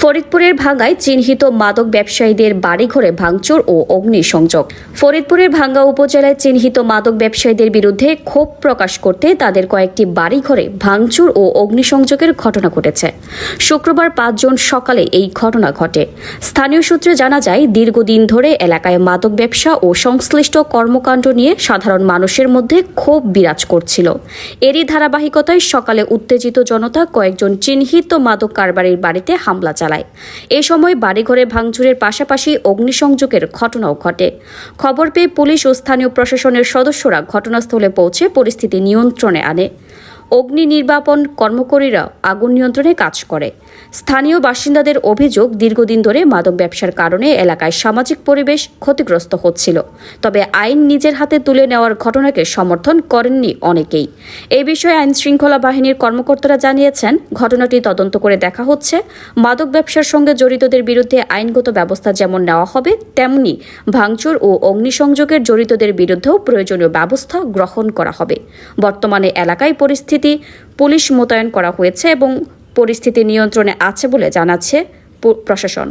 ফরিদপুরের ভাঙ্গায় চিহ্নিত মাদক ব্যবসায়ীদের বাড়িঘরে ভাঙচুর ও অগ্নিসংযোগ। ফরিদপুরের ভাঙ্গা উপজেলায় চিহ্নিত মাদক ব্যবসায়ীদের বিরুদ্ধে ক্ষোভ প্রকাশ করতে তাদের কয়েকটি বাড়িঘরে ভাঙচুর ও অগ্নিসংযোগের ঘটনা ঘটেছে। শুক্রবার ৫ জুন সকালে এই ঘটনা ঘটে। স্থানীয় সূত্রে জানা যায়, দীর্ঘদিন ধরে এলাকায় মাদক ব্যবসা ও সংশ্লিষ্ট কর্মকাণ্ড নিয়ে সাধারণ মানুষের মধ্যে ক্ষোভ বিরাজ করছিল। এরই ধারাবাহিকতায় সকালে উত্তেজিত জনতা কয়েকজন চিহ্নিত মাদক কারবারির বাড়িতে হামলা চালায়। এ সময় বাড়িঘরে ভাঙচুরের পাশাপাশি অগ্নিসংযোগের ঘটনাও ঘটে। খবর পেয়ে পুলিশ ও স্থানীয় প্রশাসনের সদস্যরা ঘটনাস্থলে পৌঁছে পরিস্থিতি নিয়ন্ত্রণে আনে। অগ্নি নির্বাপন কর্মকর্মীরা আগুন নিয়ন্ত্রণে কাজ করে। স্থানীয় বাসিন্দাদের অভিযোগ, দীর্ঘদিন ধরে মাদক ব্যবসার কারণে এলাকায় সামাজিক পরিবেশ ক্ষতিগ্রস্ত হচ্ছিল। তবে আইন নিজের হাতে তুলে নেওয়ার ঘটনাকে সমর্থন করেননি অনেকেই। এই বিষয়ে আইন শৃঙ্খলা বাহিনীর কর্মকর্তারা জানিয়েছেন, ঘটনাটি তদন্ত করে দেখা হচ্ছে। মাদক ব্যবসার সঙ্গে জড়িতদের বিরুদ্ধে আইনগত ব্যবস্থা যেমন নেওয়া হবে, তেমনি ভাঙচুর ও অগ্নিসংযোগের জড়িতদের বিরুদ্ধেও প্রয়োজনীয় ব্যবস্থা গ্রহণ করা হবে। বর্তমানে এলাকায় পুলিশ মোতায়েন করা হয়েছে এবং পরিস্থিতি নিয়ন্ত্রণে আছে বলে জানাচ্ছে প্রশাসন।